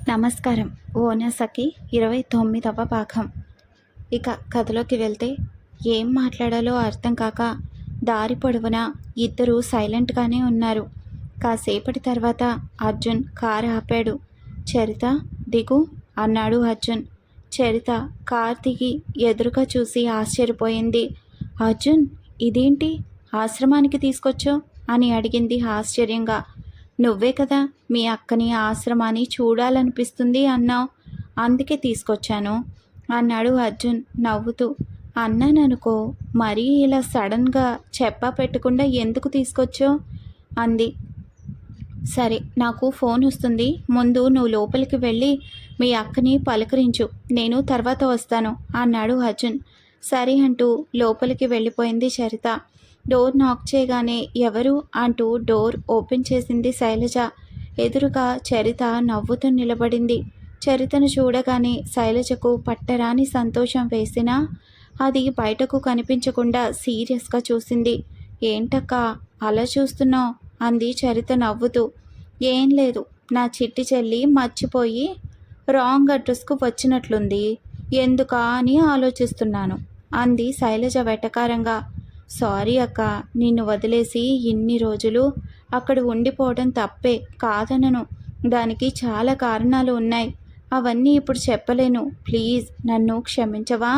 నమస్కారం. ఓనసకి 29వ భాగం. ఇక కథలోకి వెళ్తే, ఏం మాట్లాడాలో అర్థం కాక దారి పొడవునా ఇద్దరూ సైలెంట్గానే ఉన్నారు. కాసేపటి తర్వాత అర్జున్ కారు ఆపాడు. చరిత, దిగు అన్నాడు అర్జున్. చరిత కారు దిగి ఎదురుగా చూసి ఆశ్చర్యపోయింది. అర్జున్, ఇదేంటి ఆశ్రమానికి తీసుకొచ్చావు అని అడిగింది ఆశ్చర్యంగా. నువ్వే కదా మీ అక్కని ఆశ్రమాన్ని చూడాలనిపిస్తుంది అన్నావు, అందుకే తీసుకొచ్చాను అన్నాడు అర్జున్ నవ్వుతూ. అన్నాననుకో, మరీ ఇలా సడన్గా చెప్పా పెట్టకుండా ఎందుకు తీసుకొచ్చావు అంది. సరే, నాకు ఫోన్ వస్తుంది, ముందు నువ్వు లోపలికి వెళ్ళి మీ అక్కని పలకరించు, నేను తర్వాత వస్తాను అన్నాడు అర్జున్. సరే అంటూ లోపలికి వెళ్ళిపోయింది చరిత. డోర్ నాక్ చేయగానే ఎవరు అంటూ డోర్ ఓపెన్ చేసింది శైలజ. ఎదురుగా చరిత నవ్వుతూ నిలబడింది. చరితను చూడగానే శైలజకు పట్టరాని సంతోషం వేసినా అది బయటకు కనిపించకుండా సీరియస్గా చూసింది. ఏంటక్కా అలా చూస్తున్నావు అంది చరిత నవ్వుతూ. ఏం లేదు, నా చిట్టి చెల్లి మర్చిపోయి రాంగ్ అడ్రస్కు వచ్చినట్లుంది, ఎందుకా అని ఆలోచిస్తున్నాను అంది శైలజ వెటకారంగా. సారీ అక్క, నిన్ను వదిలేసి ఇన్ని రోజులు అక్కడ ఉండిపోవడం తప్పే, కాదనను. దానికి చాలా కారణాలు ఉన్నాయి, అవన్నీ ఇప్పుడు చెప్పలేను, ప్లీజ్ నన్ను క్షమించవా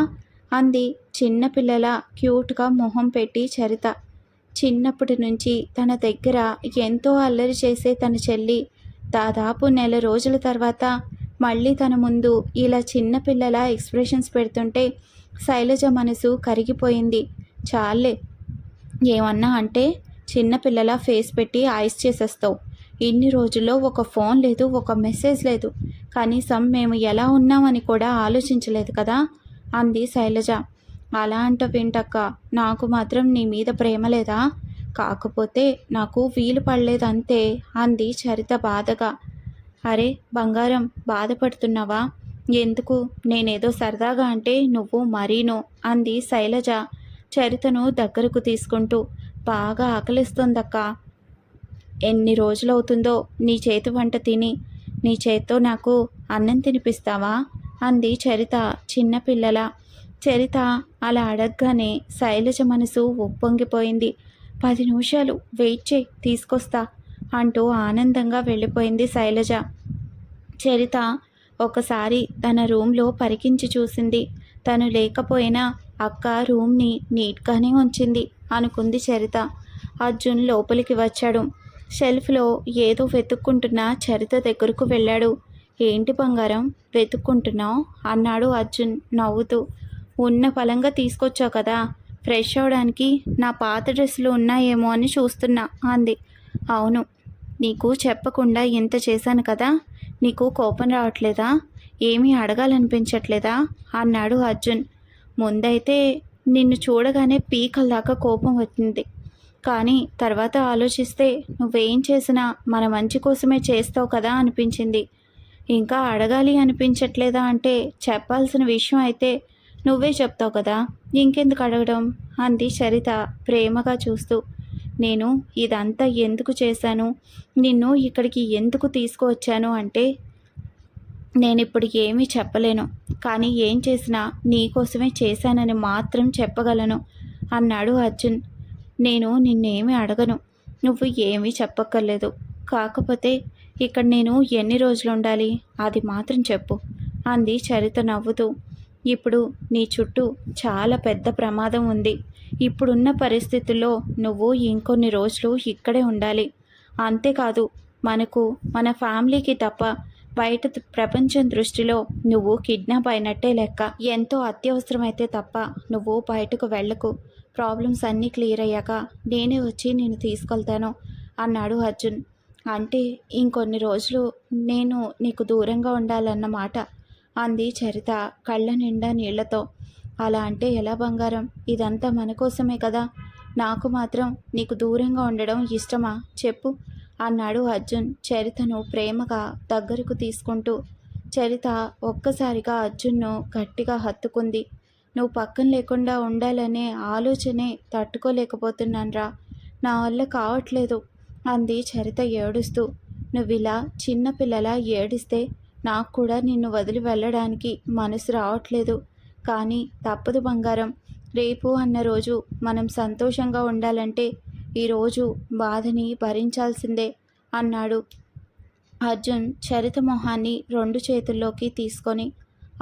అంది చిన్నపిల్లల క్యూట్గా మొహం పెట్టి చరిత. చిన్నప్పటి నుంచి తన దగ్గర ఎంతో అల్లరి చేసే తన చెల్లి దాదాపు నెల రోజుల తర్వాత మళ్ళీ తన ముందు ఇలా చిన్నపిల్లల ఎక్స్ప్రెషన్స్ పెడుతుంటే శైలజ మనసు కరిగిపోయింది. చాలే, ఏమన్నా అంటే చిన్నపిల్లల ఫేస్ పెట్టి ఐస్ చేసేస్తావు. ఇన్ని రోజుల్లో ఒక ఫోన్ లేదు, ఒక మెసేజ్ లేదు, కనీసం మేము ఎలా ఉన్నామని కూడా ఆలోచించలేదు కదా అంది శైలజ. అలా అంటవేంటక్క, నాకు మాత్రం నీ మీద ప్రేమ లేదా? కాకపోతే నాకు వీలు పడలేదంతే అంది చరిత బాధగా. అరే బంగారం, బాధపడుతున్నావా? ఎందుకు, నేనేదో సరదాగా అంటే నువ్వు మరీనో అంది శైలజ చరితను దగ్గరకు తీసుకుంటూ. బాగా ఆకలిస్తుందక్క, ఎన్ని రోజులవుతుందో నీ చేతి వంట తిని, నీ చేత్తో నాకు అన్నం తినిపిస్తావా అంది చరిత చిన్నపిల్లల. చరిత అలా అడగగానే శైలజ మనసు ఉప్పొంగిపోయింది. 10 నిమిషాలు వెయిట్ చేయి, తీసుకొస్తా అంటూ ఆనందంగా వెళ్ళిపోయింది శైలజ. చరిత ఒకసారి తన రూమ్లో పరికించి చూసింది. తను లేకపోయినా అక్క రూమ్ని నీట్గానే ఉంచింది అనుకుంది చరిత. అర్జున్ లోపలికి వచ్చాడు. షెల్ఫ్లో ఏదో వెతుక్కుంటున్న చరిత దగ్గరకు వెళ్ళాడు. ఏంటి బంగారం వెతుక్కుంటున్నావు అన్నాడు అర్జున్ నవ్వుతూ. ఉన్న పలంగా తీసుకొచ్చావు కదా, ఫ్రెష్ అవడానికి నా పాత డ్రెస్సులు ఉన్నాయేమో అని చూస్తున్నా అంది. అవును, నీకు చెప్పకుండా ఇంత చేశాను కదా, నీకు కోపం రావట్లేదా, ఏమీ అడగాలనిపించట్లేదా అన్నాడు అర్జున్. ముందైతే నిన్ను చూడగానే పీకల దాకా కోపం వచ్చింది, కానీ తర్వాత ఆలోచిస్తే నువ్వేం చేసినా మన మంచి కోసమే చేస్తావు కదా అనిపించింది. ఇంకా అడగాలి అనిపించట్లేదా అంటే చెప్పాల్సిన విషయం అయితే నువ్వే చెప్తావు కదా, ఇంకెందుకు అడగడం అంది చరిత ప్రేమగా చూస్తూ. నేను ఇదంతా ఎందుకు చేశాను, నిన్ను ఇక్కడికి ఎందుకు తీసుకువచ్చాను అంటే నేనిప్పుడు ఏమీ చెప్పలేను, కానీ ఏం చేసినా నీకోసమే చేశానని మాత్రం చెప్పగలను అన్నాడు అర్జున్. నేను నిన్నేమీ అడగను, నువ్వు ఏమీ చెప్పక్కర్లేదు, కాకపోతే ఇక్కడ నేను ఎన్ని రోజులు ఉండాలి అది మాత్రం చెప్పు అంది చరిత నవ్వుతూ. ఇప్పుడు నీ చుట్టూ చాలా పెద్ద ప్రమాదం ఉంది, ఇప్పుడున్న పరిస్థితుల్లో నువ్వు ఇంకొన్ని రోజులు ఇక్కడే ఉండాలి. అంతేకాదు, మనకు మన ఫ్యామిలీకి తప్ప బయట ప్రపంచం దృష్టిలో నువ్వు కిడ్నాప్ అయినట్టే లెక్క. ఎంతో అత్యవసరమైతే తప్ప నువ్వు బయటకు వెళ్ళకు, ప్రాబ్లమ్స్ అన్నీ క్లియర్ అయ్యాక నేనే వచ్చి నేను తీసుకెళ్తాను అన్నాడు అర్జున్. అంటే ఇంకొన్ని రోజులు నేను నీకు దూరంగా ఉండాలన్నమాట అంది చరిత కళ్ళ నిండా నీళ్లతో. అలా అంటే ఎలా బంగారం, ఇదంతా మన కోసమే కదా, నాకు మాత్రం నీకు దూరంగా ఉండడం ఇష్టమా చెప్పు అన్నాడు అర్జున్ చరితను ప్రేమగా దగ్గరకు తీసుకుంటూ. చరిత ఒక్కసారిగా అర్జున్ను గట్టిగా హత్తుకుంది. నువ్వు పక్కన లేకుండా ఉండాలనే ఆలోచనే తట్టుకోలేకపోతున్నాన్రా, నా వల్ల కావట్లేదు అంది చరిత ఏడుస్తూ. నువ్విలా చిన్నపిల్లలా ఏడిస్తే నాకు కూడా నిన్ను వదిలి వెళ్ళడానికి మనసు రావట్లేదు. కానీ తప్పదు బంగారం. రేపు అన్న రోజు మనం సంతోషంగా ఉండాలంటే ఈరోజు బాధని భరించాల్సిందే అన్నాడు. అర్జున్ చరిత మొహాన్ని 2 చేతుల్లోకి తీసుకొని,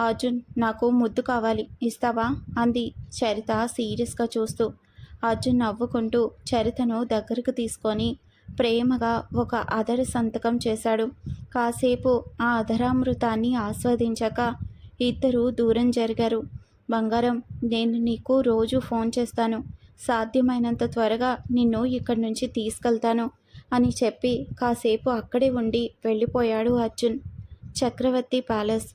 అర్జున్ నాకు ముద్దు కావాలి, ఇస్తావా అంది చరిత సీరియస్గా చూస్తూ. అర్జున్ నవ్వుకుంటూ చరితను దగ్గరకు తీసుకొని ప్రేమగా ఒక అధర సంతకం చేశాడు. కాసేపు ఆ అధరామృతాన్ని ఆస్వాదించాక ఇద్దరూ దూరం జరిగారు. బంగారం, నేను నీకు రోజు ఫోన్ చేస్తాను. సాధ్యమైనంత త్వరగా నిన్ను ఇక్కడి నుంచి తీసుకెళ్తాను అని చెప్పి కాసేపు అక్కడే ఉండి వెళ్ళిపోయాడు అర్జున్. చక్రవర్తి ప్యాలెస్.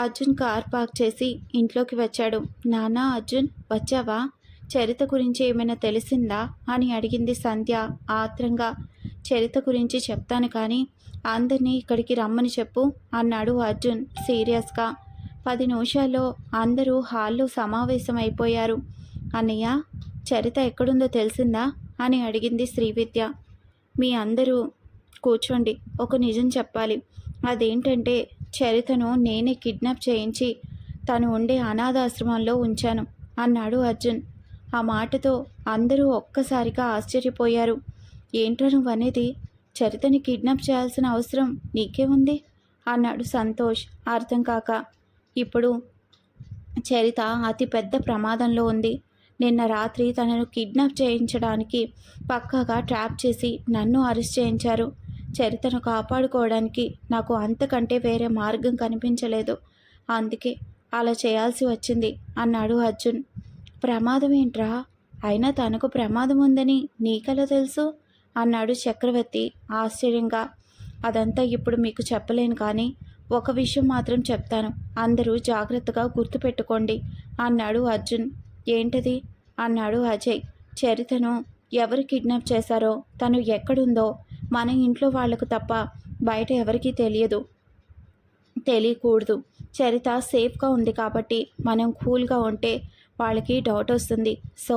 అర్జున్ కార్ పార్క్ చేసి ఇంట్లోకి వచ్చాడు. నాన్నా అర్జున్, వచ్చావా? చరిత గురించి ఏమైనా తెలిసిందా అని అడిగింది సంధ్య ఆత్రంగా. చరిత గురించి చెప్తాను కానీ అందరినీ ఇక్కడికి రమ్మని చెప్పు అన్నాడు అర్జున్ సీరియస్గా. 10 నిమిషాల్లో అందరూ హాల్లో సమావేశమైపోయారు. అన్నయ్య, చరిత ఎక్కడుందో తెలిసిందా అని అడిగింది శ్రీవిద్య. మీ అందరూ కూర్చోండి, ఒక నిజం చెప్పాలి. అదేంటంటే చరితను నేనే కిడ్నాప్ చేయించి తను ఉండే అనాథాశ్రమంలో ఉంచాను అన్నాడు అర్జున్. ఆ మాటతో అందరూ ఒక్కసారిగా ఆశ్చర్యపోయారు. ఏంట్రా నువ్వనేది? చరితని కిడ్నాప్ చేయాల్సిన అవసరం నీకేముంది అన్నాడు సంతోష్ అర్థం కాక. ఇప్పుడు చరిత అతి పెద్ద ప్రమాదంలో ఉంది. నిన్న రాత్రి తనను కిడ్నాప్ చేయించడానికి పక్కాగా ట్రాప్ చేసి నన్ను అరెస్ట్ చేయించారు. చరితను కాపాడుకోవడానికి నాకు అంతకంటే వేరే మార్గం కనిపించలేదు. అందుకే అలా చేయాల్సి వచ్చింది అన్నాడు అర్జున్. ప్రమాదం ఏంట్రా? అయినా తనకు ప్రమాదం ఉందని నీకెలా తెలుసు అన్నాడు చక్రవర్తి ఆశ్చర్యంగా. అదంతా ఇప్పుడు మీకు చెప్పలేను కానీ ఒక విషయం మాత్రం చెప్తాను, అందరూ జాగ్రత్తగా గుర్తుపెట్టుకోండి అన్నాడు అర్జున్. ఏంటది అన్నాడు అజయ్. చరితను ఎవరు కిడ్నాప్ చేశారో, తను ఎక్కడుందో మన ఇంట్లో వాళ్లకు తప్ప బయట ఎవరికీ తెలియకూడదు. చరిత సేఫ్గా ఉంది కాబట్టి మనం కూల్గా ఉంటే వాళ్ళకి డౌట్ వస్తుంది. సో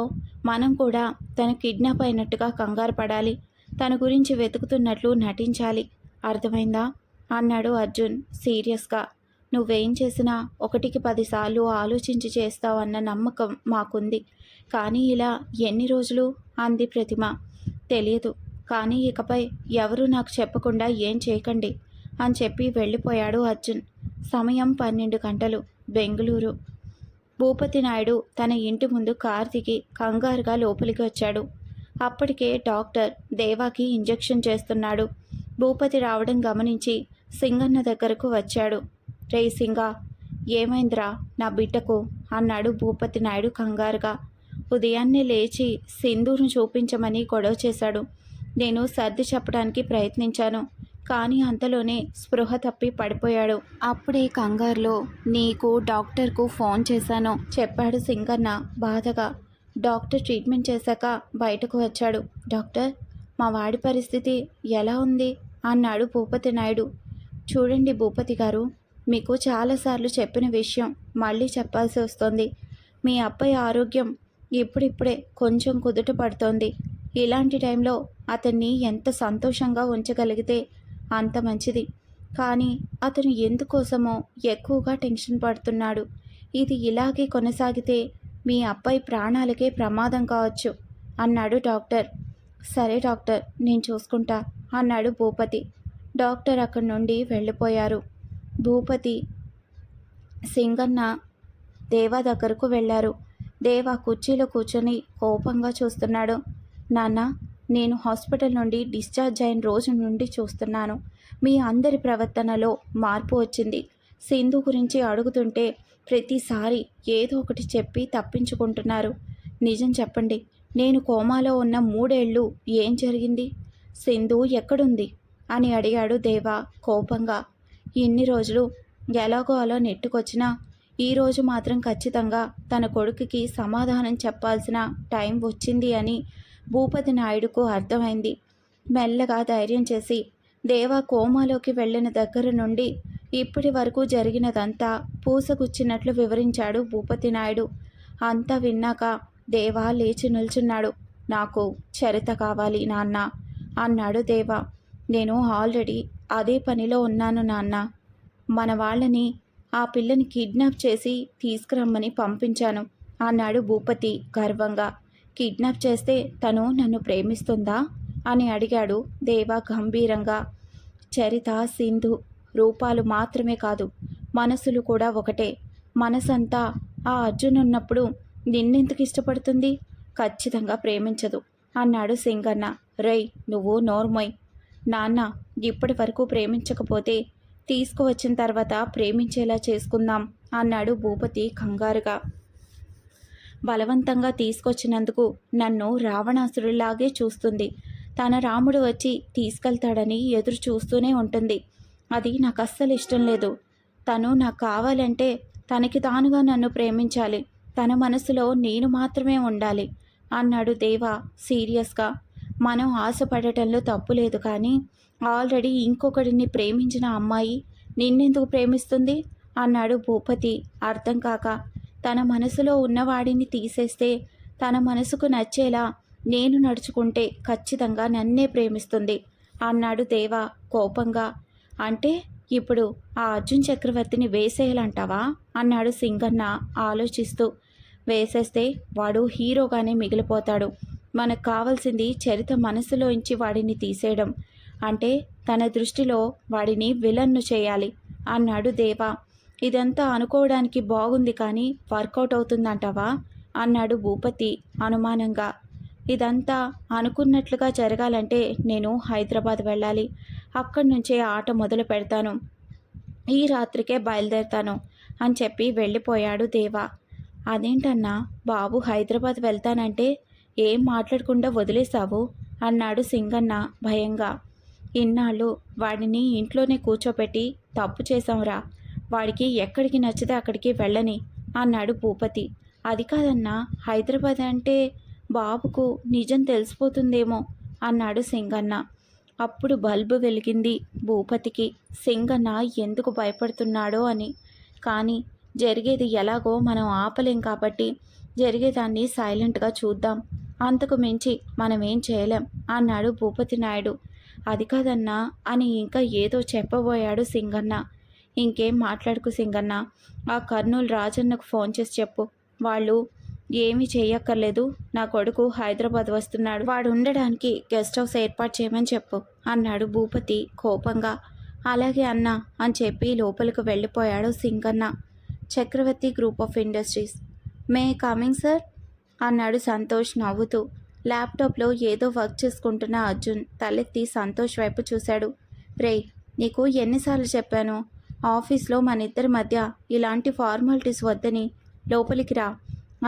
మనం కూడా తను కిడ్నాప్ అయినట్టుగా కంగారు పడాలి, తన గురించి వెతుకుతున్నట్లు నటించాలి. అర్థమైందా అన్నాడు అర్జున్ సీరియస్గా. నువ్వేం చేసినా 1కి 10 సార్లు ఆలోచించి చేస్తావన్న నమ్మకం మాకుంది. కానీ ఇలా ఎన్ని రోజులు అంది ప్రతిమ. తెలియదు, కానీ ఇకపై ఎవరూ నాకు చెప్పకుండా ఏం చేయకండి అని చెప్పి వెళ్ళిపోయాడు అర్జున్. సమయం 12 గంటలు. బెంగళూరు. భూపతి నాయుడు తన ఇంటి ముందు కారు దిగి కంగారుగా లోపలికి వచ్చాడు. అప్పటికే డాక్టర్ దేవాకి ఇంజెక్షన్ చేస్తున్నాడు. భూపతి రావడం గమనించి సింగన్న దగ్గరకు వచ్చాడు. రే సింగా, ఏమైందిరా నా బిడ్డకు అన్నాడు భూపతి నాయుడు కంగారుగా. ఉదయాన్నే లేచి సింధూను చూపించమని గొడవ చేశాడు. నేను సర్ది చెప్పడానికి ప్రయత్నించాను, కానీ అంతలోనే స్పృహ తప్పి పడిపోయాడు. అప్పుడే కంగారులో నీకు డాక్టర్కు ఫోన్ చేశాను చెప్పాడు సింగన్న బాధగా. డాక్టర్ ట్రీట్మెంట్ చేశాక బయటకు వచ్చాడు. డాక్టర్, మా వాడి పరిస్థితి ఎలా ఉంది అన్నాడు భూపతి నాయుడు. చూడండి భూపతి గారు, మీకు చాలాసార్లు చెప్పిన విషయం మళ్ళీ చెప్పాల్సి వస్తుంది. మీ అబ్బాయి ఆరోగ్యం ఇప్పుడిప్పుడే కొంచెం కుదుట పడుతోంది. ఇలాంటి టైంలో అతన్ని ఎంత సంతోషంగా ఉంచగలిగితే అంత మంచిది. కానీ అతను ఎందుకోసమో ఎక్కువగా టెన్షన్ పడుతున్నాడు. ఇది ఇలాగే కొనసాగితే మీ అబ్బాయి ప్రాణాలకే ప్రమాదం కావచ్చు అన్నాడు డాక్టర్. సరే డాక్టర్, నేను చూసుకుంటా అన్నాడు భూపతి. డాక్టర్ అక్కడి నుండి వెళ్ళిపోయారు. భూపతి, సింగన్న దేవా దగ్గరకు వెళ్ళారు. దేవా కుర్చీలో కూర్చొని కోపంగా చూస్తున్నాడు. నాన్న, నేను హాస్పిటల్ నుండి డిశ్చార్జ్ అయిన రోజు నుండి చూస్తున్నాను. మీ అందరి ప్రవర్తనలో మార్పు వచ్చింది. సింధు గురించి అడుగుతుంటే ప్రతిసారి ఏదో ఒకటి చెప్పి తప్పించుకుంటున్నారు. నిజం చెప్పండి, నేను కోమాలో ఉన్న 3 ఏళ్ళు ఏం జరిగింది? సింధు ఎక్కడుంది అని అడిగాడు దేవా కోపంగా. ఇన్ని రోజులు ఎలాగో అలా నెట్టుకొచ్చినా ఈరోజు మాత్రం ఖచ్చితంగా తన కొడుకుకి సమాధానం చెప్పాల్సిన టైం వచ్చింది అని భూపతి నాయుడుకు అర్థమైంది. మెల్లగా ధైర్యం చేసి దేవా కోమాలోకి వెళ్ళిన దగ్గర నుండి ఇప్పటి వరకు జరిగినదంతా పూసగుచ్చినట్లు వివరించాడు భూపతి నాయుడు. అంతా విన్నాక దేవా లేచి నిల్చున్నాడు. నాకు చరిత కావాలి నాన్న అన్నాడు దేవా. నేను ఆల్రెడీ అదే పనిలో ఉన్నాను నాన్న. మన వాళ్ళని ఆ పిల్లని కిడ్నాప్ చేసి తీసుకురమ్మని పంపించాను అన్నాడు భూపతి గర్వంగా. కిడ్నాప్ చేస్తే తను నన్ను ప్రేమిస్తుందా అని అడిగాడు దేవ గంభీరంగా. చరిత, సింధు రూపాలు మాత్రమే కాదు, మనసులు కూడా ఒకటే. మనసంతా ఆ అర్జున్ ఉన్నప్పుడు నిన్నెందుకు ఇష్టపడుతుంది? ఖచ్చితంగా ప్రేమించదు అన్నాడు సింగన్న. రేయ్, నువ్వు నోర్మోయ్. నాన్న ఇప్పటి వరకు ప్రేమించకపోతే తీసుకువచ్చిన తర్వాత ప్రేమించేలా చేసుకుందాం అన్నాడు భూపతి కంగారుగా. బలవంతంగా తీసుకొచ్చినందుకు నన్ను రావణాసురులాగే చూస్తుంది. తన రాముడు వచ్చి తీసుకెళ్తాడని ఎదురు చూస్తూనే ఉంటుంది. అది నాకు అస్సలు ఇష్టం లేదు. తను నాకు కావాలంటే తనకి తానుగా నన్ను ప్రేమించాలి. తన మనసులో నేను మాత్రమే ఉండాలి అన్నాడు దేవ సీరియస్గా. మనం ఆశపడటంలో తప్పు లేదు, కానీ ఆల్రెడీ ఇంకొకడిని ప్రేమించిన అమ్మాయి నిన్నెందుకు ప్రేమిస్తుంది అన్నాడు భూపతి అర్థం కాక. తన మనసులో ఉన్నవాడిని తీసేస్తే తన మనసుకు నచ్చేలా నేను నడుచుకుంటే ఖచ్చితంగా నన్నే ప్రేమిస్తుంది అన్నాడు దేవ కోపంగా. అంటే ఇప్పుడు ఆ అర్జున్ చక్రవర్తిని వేసేయాలంటావా అన్నాడు సింగన్న ఆలోచిస్తూ. వేసేస్తే వాడు హీరోగానే మిగిలిపోతాడు. మనకు కావాల్సింది చరిత మనసులోంచి వాడిని తీసేయడం. అంటే తన దృష్టిలో వాడిని విలన్ను చేయాలి అన్నాడు దేవ. ఇదంతా అనుకోవడానికి బాగుంది, కానీ వర్కౌట్ అవుతుందంటావా అన్నాడు భూపతి అనుమానంగా. ఇదంతా అనుకున్నట్లుగా జరగాలంటే నేను హైదరాబాద్ వెళ్ళాలి. అక్కడి నుంచే ఆట మొదలు పెడతాను. ఈ రాత్రికే బయలుదేరుతాను అని చెప్పి వెళ్ళిపోయాడు దేవ. అదేంటన్నా బాబు హైదరాబాద్ వెళ్తానంటే ఏం మాట్లాడకుండా వదిలేశావు అన్నాడు సింగన్న భయంగా. ఇన్నాళ్ళు వాడిని ఇంట్లోనే కూర్చోపెట్టి తప్పు చేశాంరా. వాడికి ఎక్కడికి నచ్చితే అక్కడికి వెళ్ళని అన్నాడు భూపతి. అది కాదన్నా, హైదరాబాద్ అంటే బాబుకు నిజం తెలిసిపోతుందేమో అన్నాడు సింగన్న. అప్పుడు బల్బు వెలిగింది భూపతికి, సింగన్న ఎందుకు భయపడుతున్నాడో అని. కానీ జరిగేది ఎలాగో మనం ఆపలేం కాబట్టి జరిగేదాన్ని సైలెంట్గా చూద్దాం, అంతకు మించి మనం ఏం చేయలేం అన్నాడు భూపతి నాయుడు. అది కాదన్నా అని ఇంకా ఏదో చెప్పబోయాడు సింగన్న. ఇంకేం మాట్లాడుకు సింగన్న, ఆ కర్నూలు రాజన్నకు ఫోన్ చేసి చెప్పు. వాళ్ళు ఏమీ చేయక్కర్లేదు, నా కొడుకు హైదరాబాద్ వస్తున్నాడు, వాడు ఉండడానికి గెస్ట్ హౌస్ ఏర్పాటు చేయమని చెప్పు అన్నాడు భూపతి కోపంగా. అలాగే అన్నా అని చెప్పి లోపలికి వెళ్ళిపోయాడు Singanna. Chakravarthi group of industries. May coming sir అన్నాడు సంతోష్ నవ్వుతూ. ల్యాప్టాప్లో ఏదో వర్క్ చేసుకుంటున్న అర్జున్ తలెత్తి సంతోష్ వైపు చూశాడు. రేయ్, నీకు ఎన్నిసార్లు చెప్పాను, ఆఫీస్లో మన ఇద్దరి మధ్య ఇలాంటి ఫార్మాలిటీస్ వద్దని, లోపలికి రా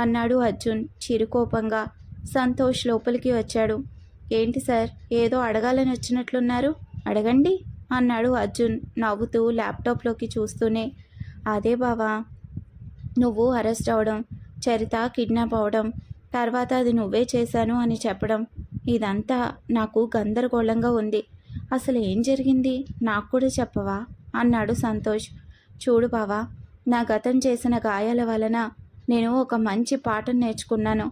అన్నాడు అర్జున్ చిరుకోపంగా. సంతోష్ లోపలికి వచ్చాడు. ఏంటి సార్, ఏదో అడగాలని వచ్చినట్లున్నారు, అడగండి అన్నాడు అర్జున్ నవ్వుతూ ల్యాప్టాప్లోకి చూస్తూనే. అదే బావా, నువ్వు అరెస్ట్ అవడం, చరిత కిడ్నాప్ అవడం, తర్వాత అది నువ్వే చేశాను అని చెప్పడం, ఇదంతా నాకు గందరగోళంగా ఉంది. అసలు ఏం జరిగింది నాకు కూడా చెప్పవా అన్నాడు సంతోష్. చూడు బావా, నా గతం చేసిన గాయాల వలన నేను ఒక మంచి పాఠం నేర్చుకున్నాను.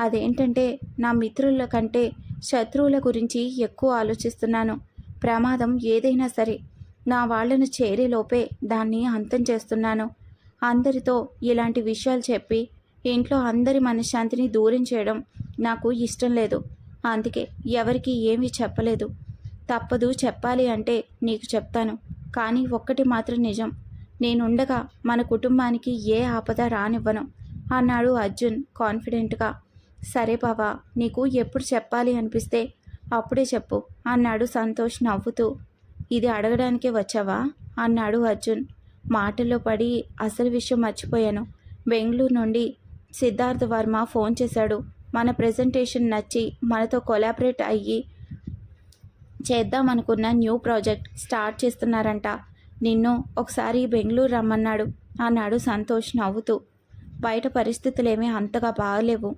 అదేంటంటే నా మిత్రుల కంటే శత్రువుల గురించి ఎక్కువ ఆలోచిస్తున్నాను. ప్రమాదం ఏదైనా సరే నా వాళ్లను చేరేలోపే దాన్ని అంతం చేస్తున్నాను. అందరితో ఇలాంటి విషయాలు చెప్పి ఇంట్లో అందరి మనశ్శాంతిని దూరం చేయడం నాకు ఇష్టం లేదు. అందుకే ఎవరికి ఏమీ చెప్పలేదు. తప్పదు, చెప్పాలి అంటే నీకు చెప్తాను. కానీ ఒక్కటి మాత్రం నిజం, నేనుండగా మన కుటుంబానికి ఏ ఆపద రానివ్వను అన్నాడు అర్జున్ కాన్ఫిడెంట్గా. సరే బావా, నీకు ఎప్పుడు చెప్పాలి అనిపిస్తే అప్పుడే చెప్పు అన్నాడు సంతోష్ నవ్వుతూ. ఇది అడగడానికే వచ్చావా అన్నాడు అర్జున్. మాటల్లో పడి అసలు విషయం మర్చిపోయాను. బెంగళూరు నుండి సిద్ధార్థ్ వర్మ ఫోన్ చేశాడు. మన ప్రెజెంటేషన్ నచ్చి మనతో కొలాబరేట్ అయ్యి చేద్దామనుకున్న న్యూ ప్రాజెక్ట్ స్టార్ట్ చేస్తున్నారంట. నిన్ను ఒకసారి బెంగళూరు రమ్మన్నాడు అన్నాడు సంతోష్ నవ్వుతూ. బయట పరిస్థితులేమీ అంతగా బాగలేవు.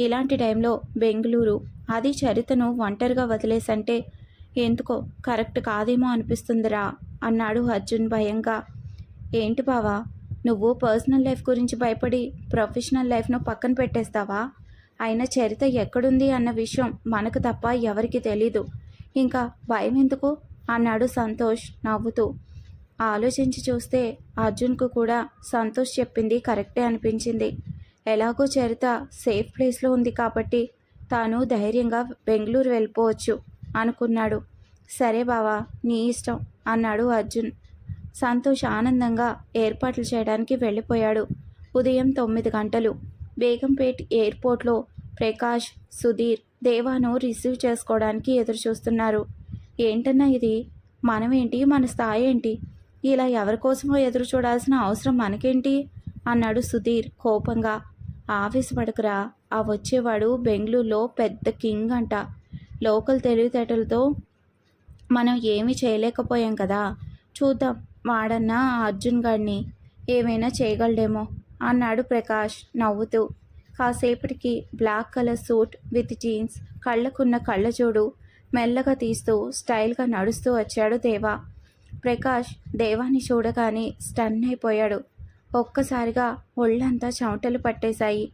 ఇలాంటి టైంలో బెంగళూరు, అది చరితను ఒంటరిగా వదిలేసంటే ఎందుకో కరెక్ట్ కాదేమో అనిపిస్తుందిరా అన్నాడు అర్జున్ భయంగా. ఏంటి బావా, నువ్వు పర్సనల్ లైఫ్ గురించి భయపడి ప్రొఫెషనల్ లైఫ్ను పక్కన పెట్టేస్తావా? అయినా చరిత ఎక్కడుంది అన్న విషయం మనకు తప్ప ఎవరికి తెలీదు. ఇంకా భయం ఎందుకు అన్నాడు సంతోష్ నవ్వుతూ. ఆలోచించి చూస్తే అర్జున్కు కూడా సంతోష్ చెప్పింది కరెక్టే అనిపించింది. ఎలాగో చరిత సేఫ్ ప్లేస్లో ఉంది కాబట్టి తాను ధైర్యంగా బెంగళూరు వెళ్ళిపోవచ్చు అనుకున్నాడు. సరే బావా, నీ ఇష్టం అన్నాడు అర్జున్. సంతోష్ ఆనందంగా ఏర్పాట్లు చేయడానికి వెళ్ళిపోయాడు. ఉదయం 9 గంటలు. బేగంపేట్ ఎయిర్పోర్ట్లో ప్రకాష్, సుధీర్ దేవాను రిసీవ్ చేసుకోవడానికి ఎదురుచూస్తున్నారు. ఏంటన్నా ఇది? మనమేంటి, మన స్థాయి ఏంటి? ఇలా ఎవరికోసమో ఎదురు చూడాల్సిన అవసరం మనకేంటి అన్నాడు సుధీర్ కోపంగా. ఆవేశపడకురా, ఆ వచ్చేవాడు బెంగళూరులో పెద్ద కింగ్ అంట. లోకల్ తెలివితేటలతో మనం ఏమీ చేయలేకపోయాం కదా. చూద్దాం, వాడన్నా ఆ అర్జున్ గాడిని ఏమైనా చేయగలడేమో అన్నాడు ప్రకాష్ నవ్వుతూ. కాసేపటికి black colour suit with jeans, కళ్ళకున్న కళ్ళజోడు మెల్లగా తీస్తూ స్టైల్గా నడుస్తూ వచ్చాడు దేవా. ప్రకాష్ దేవాని చూడగానే స్టన్ అయిపోయాడు. ఒక్కసారిగా ఒళ్ళంతా చెమటలు పట్టేశాయి.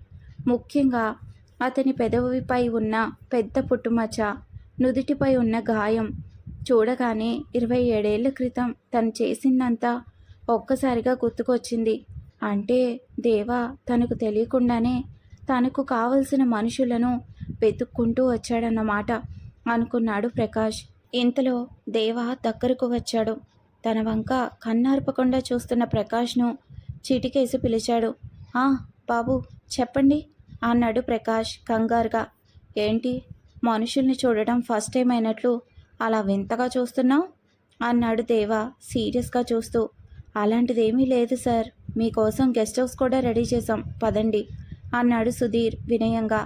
ముఖ్యంగా అతని పెదవిపై ఉన్న పెద్ద పుట్టుమచ్చ, నుదిటిపై ఉన్న గాయం చూడగానే 27 ఏళ్ల క్రితం తను చేసిందంతా ఒక్కసారిగా గుర్తుకొచ్చింది. అంటే దేవా తనకు తెలియకుండానే తనకు కావలసిన మనుషులను వెతుక్కుంటూ వచ్చాడన్నమాట అనుకున్నాడు ప్రకాష్. ఇంతలో దేవా దగ్గరకు వచ్చాడు. తన వంక కన్నార్పకుండా చూస్తున్న ప్రకాష్ను చిటికేసి పిలిచాడు. ఆ బాబు, చెప్పండి అన్నాడు ప్రకాష్ కంగారుగా. ఏంటి, మనుషుల్ని చూడడం ఫస్ట్ టైం అయినట్లు అలా వింతగా చూస్తున్నావు అన్నాడు దేవా సీరియస్గా చూస్తూ. అలాంటిదేమీ లేదు సార్, మీకోసం గెస్ట్ హౌస్ కూడా రెడీ చేశాం, పదండి అన్నాడు సుధీర్ వినయంగా.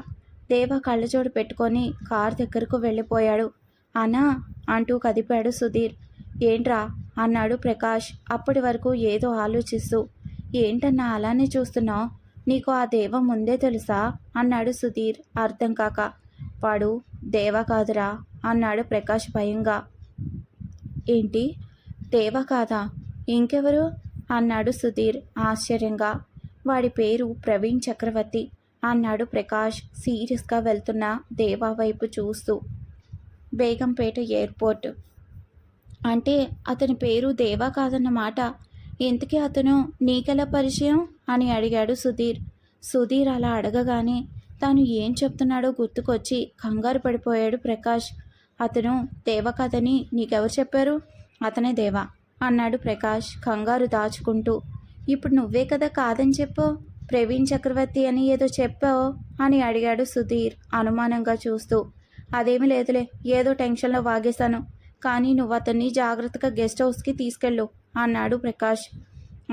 దేవా కళ్ళజోడు పెట్టుకొని కార్ దగ్గరకు వెళ్ళిపోయాడు. అనా అంటూ కదిపాడు సుధీర్. ఏంట్రా అన్నాడు ప్రకాష్ అప్పటి వరకు ఏదో ఆలోచిస్తూ. ఏంటన్నా అలానే చూస్తున్నావు? నీకు ఆ దేవ ముందే తెలుసా అన్నాడు సుధీర్ అర్థం కాక. వాడు దేవా కాదురా అన్నాడు ప్రకాష్ భయంగా. ఏంటి, దేవా కాదా? ఇంకెవరు అన్నాడు సుధీర్ ఆశ్చర్యంగా. వాడి పేరు ప్రవీణ్ చక్రవర్తి అన్నాడు ప్రకాష్ సీరియస్గా వెళ్తున్న దేవా వైపు చూస్తూ. బేగంపేట ఎయిర్పోర్ట్. అంటే అతని పేరు దేవా కాదన్నమాట. ఇంతకీ అతను నీకెలా పరిచయం అని అడిగాడు సుధీర్. సుధీర్ అలా అడగగానే తాను ఏం చెప్తున్నాడో గుర్తుకొచ్చి కంగారు పడిపోయాడు ప్రకాష్. అతను దేవా కాదని నీకెవరు చెప్పారు? అతనే దేవా అన్నాడు ప్రకాష్ కంగారు దాచుకుంటూ. ఇప్పుడు నువ్వే కదా కాదని చెప్పు, ప్రవీణ్ చక్రవర్తి అని ఏదో చెప్పావు అని అడిగాడు సుధీర్ అనుమానంగా చూస్తూ. అదేమీ లేదులే, ఏదో టెన్షన్లో వాగేశాను, కానీ నువ్వు అతన్ని జాగ్రత్తగా గెస్ట్ హౌస్కి తీసుకెళ్ళు అన్నాడు ప్రకాష్.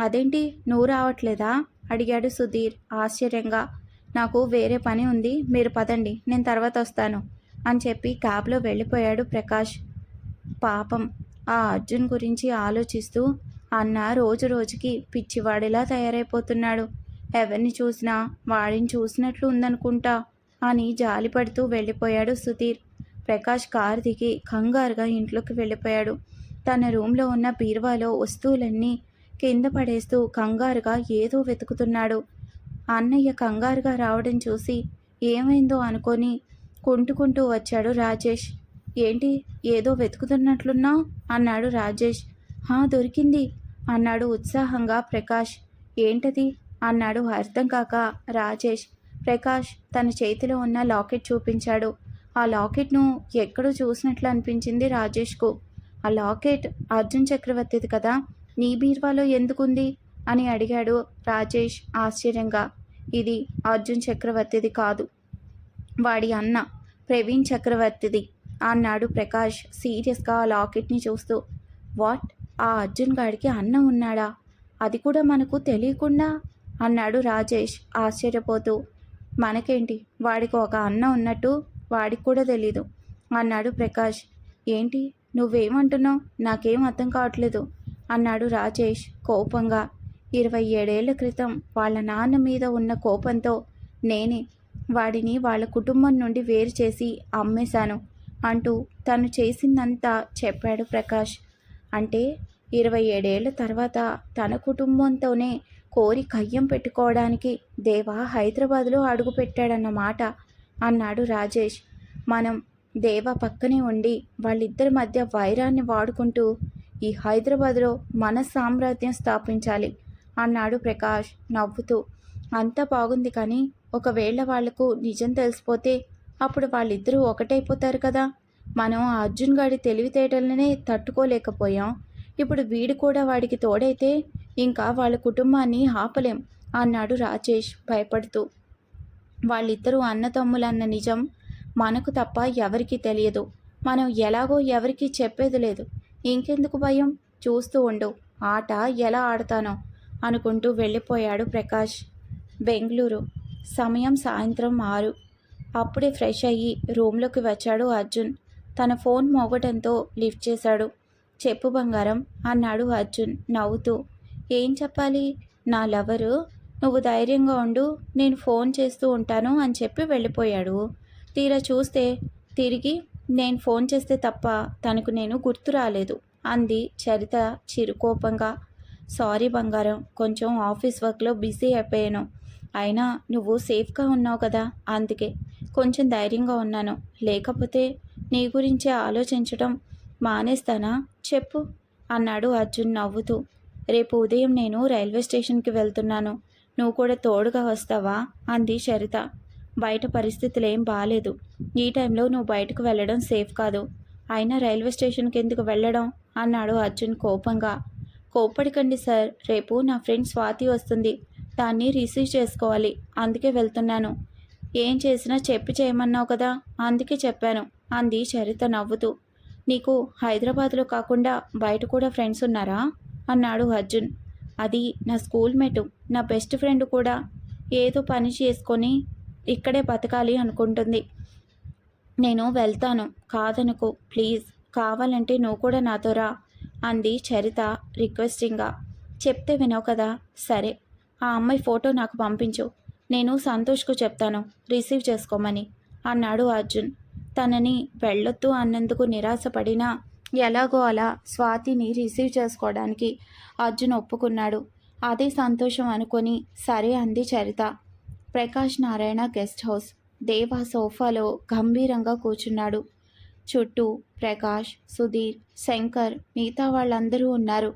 అదేంటి, నువ్వు రావట్లేదా అడిగాడు సుధీర్ ఆశ్చర్యంగా. నాకు వేరే పని ఉంది, మీరు పదండి, నేను తర్వాత వస్తాను అని చెప్పి క్యాబ్లో వెళ్ళిపోయాడు ప్రకాష్. పాపం ఆ అర్జున్ గురించి ఆలోచిస్తూ అన్న రోజు రోజుకి పిచ్చివాడిలా తయారైపోతున్నాడు. ఎవరిని చూసినా వాడిని చూసినట్లు ఉందనుకుంటా అని జాలిపడుతూ వెళ్ళిపోయాడు సుధీర్. ప్రకాష్ కారు దిగి కంగారుగా ఇంట్లోకి వెళ్ళిపోయాడు. తన రూమ్లో ఉన్న బీరువాలో వస్తువులన్నీ కింద పడేస్తూ కంగారుగా ఏదో వెతుకుతున్నాడు. అన్నయ్య కంగారుగా రావడం చూసి ఏమైందో అనుకొని కుంటుకుంటూ వచ్చాడు రాజేష్. ఏంటి, ఏదో వెతుకుతున్నట్లున్నావు అన్నాడు రాజేష్. దొరికింది అన్నాడు ఉత్సాహంగా ప్రకాష్. ఏంటది అన్నాడు అర్థం కాక రాజేష్. ప్రకాష్ తన చేతిలో ఉన్న లాకెట్ చూపించాడు. ఆ లాకెట్ను ఎక్కడో చూసినట్లు అనిపించింది రాజేష్కు. ఆ లాకెట్ అర్జున్ చక్రవర్తిది కదా, నీ బీర్వాలో ఎందుకుంది అని అడిగాడు రాజేష్ ఆశ్చర్యంగా. ఇది అర్జున్ చక్రవర్తిది కాదు, వాడి అన్న ప్రవీణ్ చక్రవర్తిది అన్నాడు ప్రకాష్ సీరియస్గా ఆ లాకెట్ని చూస్తూ. వాట్, ఆ అర్జున్ గాడికి అన్న ఉన్నాడా? అది కూడా మనకు తెలియకుండా అన్నాడు రాజేష్ ఆశ్చర్యపోతూ. మనకేంటి, వాడికి ఒక అన్న ఉన్నట్టు వాడికి కూడా తెలీదు అన్నాడు ప్రకాష్. ఏంటి, నువ్వేమంటున్నావు? నాకేం అర్థం కావట్లేదు అన్నాడు రాజేష్ కోపంగా. 27 ఏళ్ల క్రితం వాళ్ళ నాన్న మీద ఉన్న కోపంతో నేనే వాడిని వాళ్ళ కుటుంబం నుండి వేరు చేసి అమ్మేశాను అంటూ తను చేసిందంతా చెప్పాడు ప్రకాష్. అంటే 27 ఏళ్ల తర్వాత తన కుటుంబంతోనే కోరి కయ్యం పెట్టుకోవడానికి దేవా హైదరాబాద్లో అడుగుపెట్టాడన్నమాట అన్నాడు రాజేష్. మనం దేవా పక్కనే ఉండి వాళ్ళిద్దరి మధ్య వైరాన్ని వాడుకుంటూ ఈ హైదరాబాద్లో మన సామ్రాజ్యం స్థాపించాలి అన్నాడు ప్రకాష్ నవ్వుతూ. అంతా బాగుంది కానీ ఒకవేళ వాళ్లకు నిజం తెలిసిపోతే అప్పుడు వాళ్ళిద్దరూ ఒకటైపోతారు కదా. మనం ఆ అర్జున్ గాడి తెలివితేటలనే తట్టుకోలేకపోయాం. ఇప్పుడు వీడు కూడా వాడికి తోడైతే ఇంకా వాళ్ళ కుటుంబాన్ని ఆపలేం అన్నాడు రాజేష్ భయపడుతూ. వాళ్ళిద్దరూ అన్నదమ్ములన్న నిజం మనకు తప్ప ఎవరికీ తెలియదు. మనం ఎలాగో ఎవరికీ చెప్పేది లేదు. ఇంకెందుకు భయం, చూస్తూ ఉండు ఆట ఎలా ఆడతానో అనుకుంటూ వెళ్ళిపోయాడు ప్రకాష్. బెంగళూరు. సమయం సాయంత్రం 6. అప్పుడే ఫ్రెష్ అయ్యి రూమ్లోకి వచ్చాడు అర్జున్. తన ఫోన్ మోగటంతో లిఫ్ట్ చేశాడు. చెప్పు బంగారం అన్నాడు అర్జున్ నవ్వుతూ. ఏం చెప్పాలి, నా లవరు నువ్వు ధైర్యంగా ఉండు, నేను ఫోన్ చేస్తూ ఉంటాను అని చెప్పి వెళ్ళిపోయాడు. తీరా చూస్తే తిరిగి నేను ఫోన్ చేస్తే తప్ప తనకు నేను గుర్తు రాలేదు అంది చరిత చిరుకోపంగా. సారీ బంగారం, కొంచెం ఆఫీస్ వర్క్లో బిజీ అయిపోయాను. అయినా నువ్వు సేఫ్గా ఉన్నావు కదా, అందుకే కొంచెం ధైర్యంగా ఉన్నాను. లేకపోతే నీ గురించే ఆలోచించడం మానేస్తానా చెప్పు అన్నాడు అర్జున్ నవ్వుతూ. రేపు ఉదయం నేను రైల్వే స్టేషన్కి వెళ్తున్నాను, నువ్వు కూడా తోడుగా వస్తావా అంది చరిత. బయట పరిస్థితులు ఏం బాగాలేదు, ఈ టైంలో నువ్వు బయటకు వెళ్ళడం సేఫ్ కాదు. అయినా రైల్వే స్టేషన్కి ఎందుకు వెళ్ళడం అన్నాడు అర్జున్ కోపంగా. కోప్పడికండి సార్, రేపు నా ఫ్రెండ్ స్వాతి వస్తుంది, దాన్ని రిసీవ్ చేసుకోవాలి, అందుకే వెళ్తున్నాను. ఏం చేసినా చెప్పి చేయమన్నావు కదా, అందుకే చెప్పాను అంది చరిత నవ్వుతూ. నీకు హైదరాబాద్లో కాకుండా బయట కూడా ఫ్రెండ్స్ ఉన్నారా అన్నాడు అర్జున్. అది నా స్కూల్ మేటు, నా బెస్ట్ ఫ్రెండ్ కూడా ఏదో పని చేసుకొని ఇక్కడే బతకాలి అనుకుంటుంది. నేను వెళ్తాను, కాదనుకో ప్లీజ్, కావాలంటే నువ్వు కూడా నాతో రా అంది చరిత రిక్వెస్టింగ్గా. చెప్తే వినవు కదా, సరే ఆ అమ్మాయి ఫోటో నాకు పంపించు, నేను సంతోష్కు చెప్తాను రిసీవ్ చేసుకోమని అన్నాడు అర్జున్. తనని వెళ్ళొద్దు అన్నందుకు నిరాశపడినా ఎలాగో అలా స్వాతిని రిసీవ్ చేసుకోవడానికి అర్జున్ ఒప్పుకున్నాడు. అదే సంతోషం అనుకొని సరే అంది చరిత. Prakash Narayana guest house. దేవా సోఫాలో గంభీరంగా కూర్చున్నాడు. చుట్టూ ప్రకాష్, సుధీర్, శంకర్, మిగతా వాళ్ళందరూ ఉన్నారు.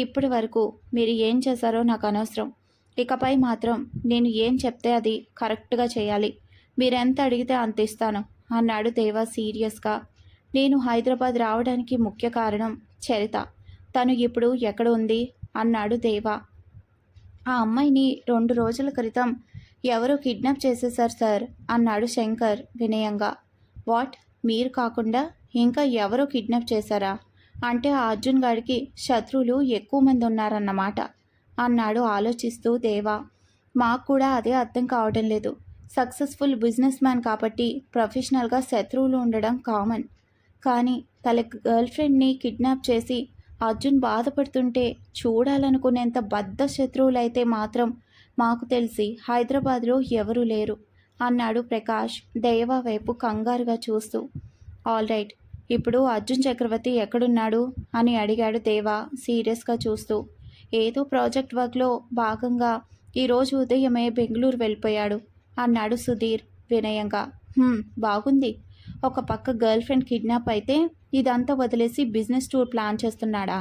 ఇప్పటి వరకు మీరు ఏం చేశారో నాకు అనవసరం. ఇకపై మాత్రం నేను ఏం చెప్తే అది కరెక్ట్గా చేయాలి. మీరెంత అడిగితే అంత ఇస్తాను అన్నాడు దేవా సీరియస్గా. నేను హైదరాబాద్ రావడానికి ముఖ్య కారణం చరిత. తను ఇప్పుడు ఎక్కడ ఉంది అన్నాడు దేవా. ఆ అమ్మాయిని 2 రోజుల క్రితం ఎవరో కిడ్నాప్ చేసేశారు సార్ అన్నాడు శంకర్ వినయంగా. వాట్, మీరు కాకుండా ఇంకా ఎవరో కిడ్నాప్ చేశారా? అంటే ఆ అర్జున్ గాడికి శత్రువులు ఎక్కువ మంది ఉన్నారన్నమాట అన్నాడు ఆలోచిస్తూ దేవా. మాకు కూడా అదే అర్థం కావడం లేదు. సక్సెస్ఫుల్ బిజినెస్ మ్యాన్ కాబట్టి ప్రొఫెషనల్గా శత్రువులు ఉండడం కామన్. కానీ తన గర్ల్ ఫ్రెండ్ని కిడ్నాప్ చేసి అర్జున్ బాధపడుతుంటే చూడాలనుకునేంత బద్ధ శత్రువులైతే మాత్రం మాకు తెలిసి హైదరాబాద్లో ఎవరూ లేరు అన్నాడు ప్రకాష్ దేవా వైపు కంగారుగా చూస్తూ. ఆల్ రైట్, ఇప్పుడు అర్జున్ చక్రవర్తి ఎక్కడున్నాడు అని అడిగాడు దేవా సీరియస్గా చూస్తూ. ఏదో ప్రాజెక్ట్ వర్క్లో భాగంగా ఈరోజు ఉదయమే బెంగళూరు వెళ్ళిపోయాడు అన్నాడు సుధీర్ వినయంగా. బాగుంది. ఒక పక్క గర్ల్ ఫ్రెండ్ కిడ్నాప్ అయితే ఇదంతా వదిలేసి బిజినెస్ టూర్ ప్లాన్ చేస్తున్నాడా?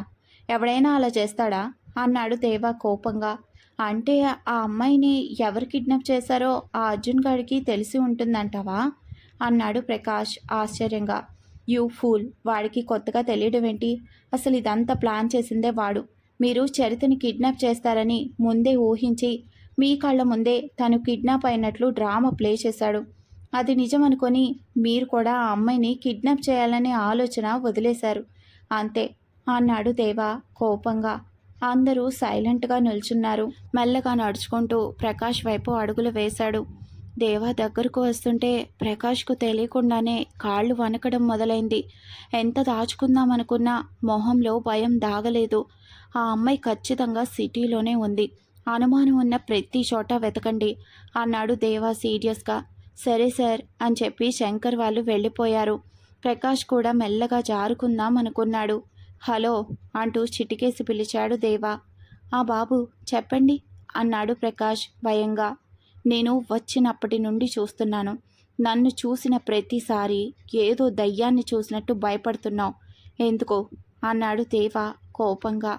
ఎవడైనా అలా చేస్తాడా అన్నాడు దేవా కోపంగా. అంటే ఆ అమ్మాయిని ఎవరు కిడ్నాప్ చేశారో ఆ అర్జున్ గాడికి తెలిసి ఉంటుందంటావా అన్నాడు ప్రకాష్ ఆశ్చర్యంగా. యూ ఫూల్, వాడికి కొత్తగా తెలియడం ఏంటి? అసలు ఇదంతా ప్లాన్ చేసిందే వాడు. మీరు చరితని కిడ్నాప్ చేస్తారని ముందే ఊహించి మీ కళ్ళ ముందే తను కిడ్నాప్ అయినట్లు డ్రామా ప్లే చేశాడు. అది నిజం అనుకొని మీరు కూడా ఆ అమ్మాయిని కిడ్నాప్ చేయాలనే ఆలోచన వదిలేశారు అంతే అన్నాడు దేవా కోపంగా. అందరూ సైలెంట్గా నిల్చున్నారు. మెల్లగా నడుచుకుంటూ ప్రకాష్ వైపు అడుగులు వేశాడు. దేవా దగ్గరకు వస్తుంటే ప్రకాష్కు తెలియకుండానే కాళ్ళు వణకడం మొదలైంది. ఎంత దాచుకుందామనుకున్నా మొహంలో భయం దాగలేదు. ఆ అమ్మాయి ఖచ్చితంగా సిటీలోనే ఉంది. అనుమానం ఉన్న ప్రతి చోట వెతకండి అన్నాడు దేవా సీరియస్గా. సరే సార్ అని చెప్పి శంకర్ వాళ్ళు వెళ్ళిపోయారు. ప్రకాష్ కూడా మెల్లగా జారుకుందాం అనుకున్నాడు. హలో అంటూ చిటికేసి పిలిచాడు దేవా. ఆ బాబు చెప్పండి అన్నాడు ప్రకాష్ భయంగా. నేను వచ్చినప్పటి నుండి చూస్తున్నాను. నన్ను చూసిన ప్రతిసారి ఏదో దయ్యాన్ని చూసినట్టు భయపడుతున్నావు. ఎందుకో అన్నాడు దేవ కోపంగా.